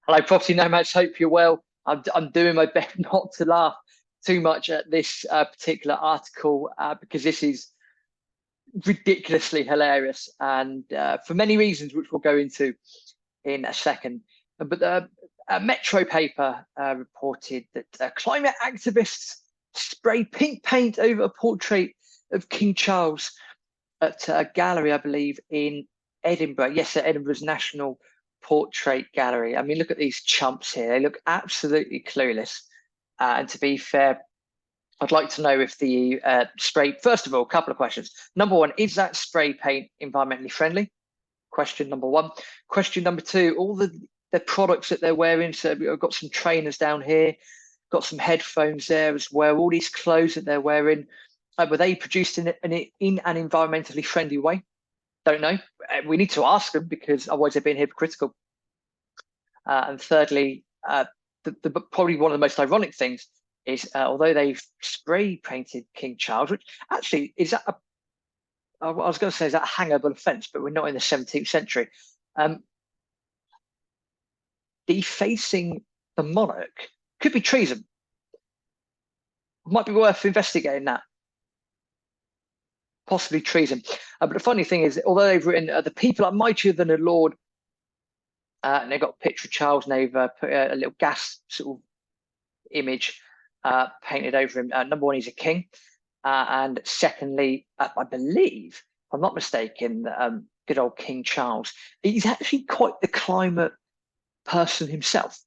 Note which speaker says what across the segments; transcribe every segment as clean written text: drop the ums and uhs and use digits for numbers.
Speaker 1: Hello, property nomads. Hope you're well. I'm doing my best not to laugh too much at this particular article because this is ridiculously hilarious and for many reasons, which we'll go into in a second. But a Metro paper reported that climate activists spray pink paint over a portrait of King Charles at a gallery, I believe, in Edinburgh. Yes, at Edinburgh's National Portrait Gallery. I mean, look at these chumps here. They look absolutely clueless. And to be fair, I'd like to know if the spray, first of all, a couple of questions. Number one, is that spray paint environmentally friendly? Question number one. Question number two, all the products that they're wearing. So I've got some trainers down here, got some headphones there as well. All these clothes that they're wearing, were they produced in an environmentally friendly way? Don't know. We need to ask them because otherwise they're being hypocritical. And thirdly, probably one of the most ironic things is although they've spray painted King Charles, which actually is that I was going to say is that a hangable offence, but we're not in the 17th century. Defacing the monarch could be treason. Might be worth investigating that. Possibly treason. But the funny thing is, although they've written the people are mightier than the Lord, and they've got a picture of Charles, and they've put a little gas sort of image painted over him. Number one, he's a king. And secondly, I believe, if I'm not mistaken, good old King Charles, he's actually quite the climate person himself.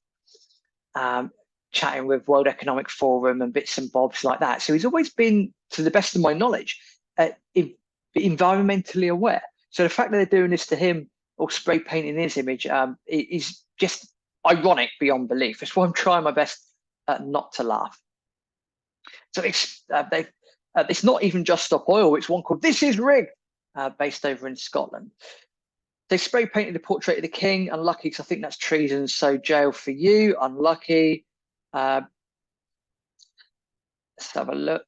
Speaker 1: Chatting with World Economic Forum and bits and bobs like that. So he's always been, to the best of my knowledge, environmentally aware. So the fact that they're doing this to him or spray painting his image is just ironic beyond belief. It's why I'm trying my best not to laugh. So it's not even Just Stop Oil. It's one called This Is Rigged, based over in Scotland. They spray painted the portrait of the king. Unlucky, because I think that's treason. So jail for you. Unlucky. Let's have a look.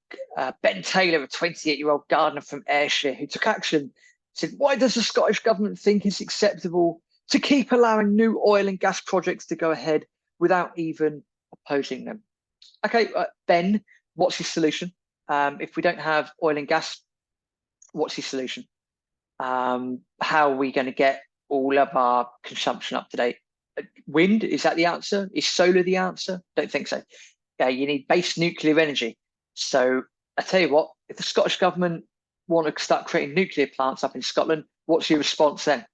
Speaker 1: Ben Taylor, a 28-year-old gardener from Ayrshire, who took action, said, why does the Scottish government think it's acceptable to keep allowing new oil and gas projects to go ahead without even opposing them? Okay, Ben, what's his solution? If we don't have oil and gas, what's his solution? How are we going to get all of our consumption up to date? Wind, is that the answer? Is solar the answer? Don't think so. You need base nuclear energy. So I tell you what, if the Scottish government want to start creating nuclear plants up in Scotland, what's your response then?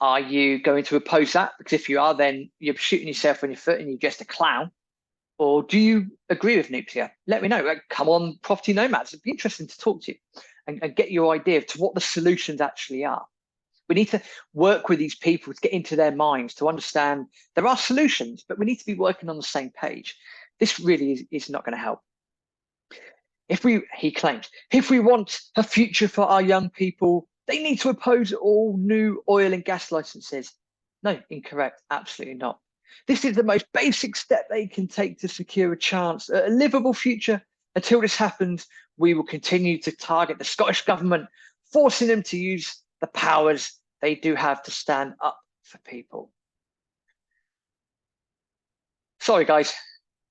Speaker 1: Are you going to oppose that? Because if you are, then you're shooting yourself in your foot and you're just a clown. Or do you agree with nuclear? Let me know. Come on, Property Nomads. It'd be interesting to talk to you and get your idea to what the solutions actually are. We need to work with these people to get into their minds to understand there are solutions, but we need to be working on the same page. This really is not going to help. He claims, if we want a future for our young people, they need to oppose all new oil and gas licenses. No, incorrect. Absolutely not. This is the most basic step they can take to secure a chance at a livable future. Until this happens, we will continue to target the Scottish government, forcing them to use the powers they do have to stand up for people. Sorry, guys.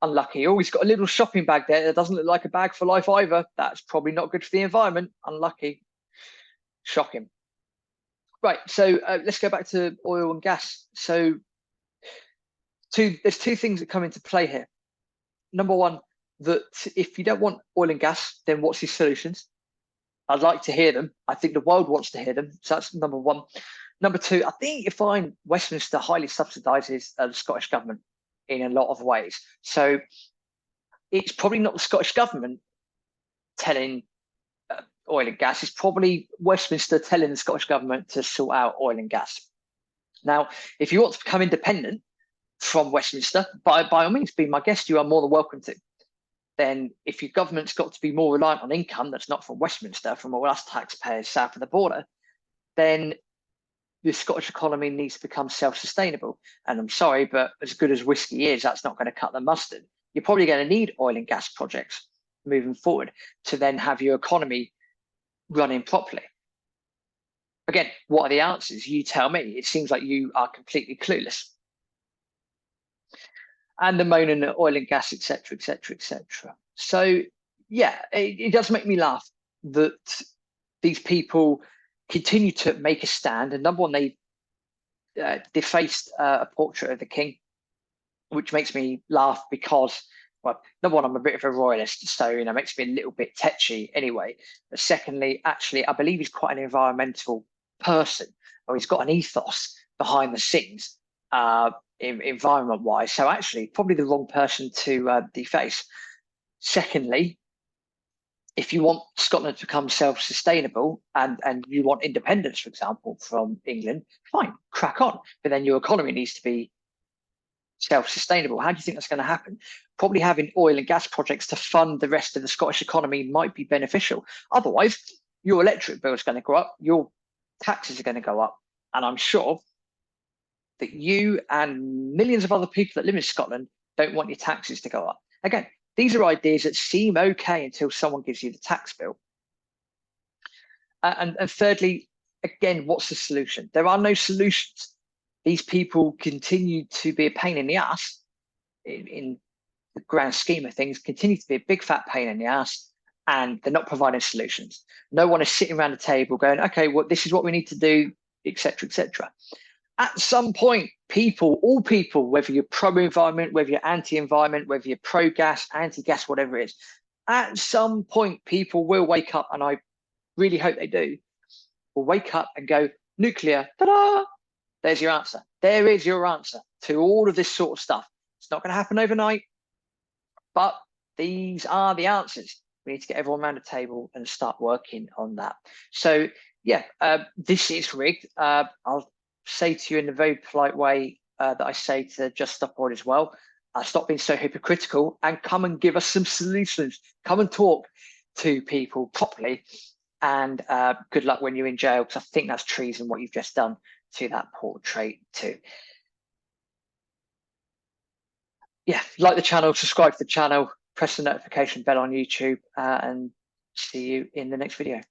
Speaker 1: Unlucky. Oh, he's got a little shopping bag there that doesn't look like a bag for life either. That's probably not good for the environment. Unlucky. Shocking. Right, so let's go back to oil and gas. So there's two things that come into play here. Number one, that if you don't want oil and gas, then what's your solutions? I'd like to hear them. I think the world wants to hear them. So that's number one. Number two, I think you find Westminster highly subsidises the Scottish government in a lot of ways. So it's probably not the Scottish government telling oil and gas. It's probably Westminster telling the Scottish government to sort out oil and gas. Now, if you want to become independent from Westminster, by all means, be my guest. You are more than welcome to. Then if your government's got to be more reliant on income that's not from Westminster, from all us taxpayers south of the border, then the Scottish economy needs to become self-sustainable. And I'm sorry, but as good as whiskey is, that's not going to cut the mustard. You're probably going to need oil and gas projects moving forward to then have your economy running properly. Again, what are the answers? You tell me. It seems like you are completely clueless. and the moaning at oil and gas, etc., etc., etc. So yeah, it does make me laugh that these people continue to make a stand. And number one, they defaced a portrait of the king, which makes me laugh because, well, number one, I'm a bit of a royalist, so it makes me a little bit tetchy anyway. But secondly, actually, I believe he's quite an environmental person, or he's got an ethos behind the scenes, environment-wise. So actually, probably the wrong person to deface. Secondly, if you want Scotland to become self-sustainable and you want independence, for example, from England, fine, crack on. But then your economy needs to be self-sustainable. How do you think that's going to happen? Probably having oil and gas projects to fund the rest of the Scottish economy might be beneficial. Otherwise, your electric bill is going to go up, your taxes are going to go up, and I'm sure that you and millions of other people that live in Scotland don't want your taxes to go up. Again, these are ideas that seem okay until someone gives you the tax bill. And thirdly, again, what's the solution? There are no solutions. These people continue to be a pain in the ass in the grand scheme of things, continue to be a big fat pain in the ass, and they're not providing solutions. No one is sitting around the table going, okay, well, this is what we need to do, etc., etc. At some point, all people, whether you're pro-environment, whether you're anti-environment, whether you're pro-gas, anti-gas, whatever it is, at some point, people will wake up, and I really hope they do, will wake up and go, nuclear, ta-da! There's your answer. There is your answer to all of this sort of stuff. It's not going to happen overnight, but these are the answers. We need to get everyone around the table and start working on that. So yeah, this is rigged. I'll say to you in a very polite way that I say to Just Stop Oil as well, stop being so hypocritical and come and give us some solutions. Come and talk to people properly, and good luck when you're in jail, because I think that's treason what you've just done to that portrait too. Yeah, like the channel, subscribe to the channel, press the notification bell on YouTube, and see you in the next video.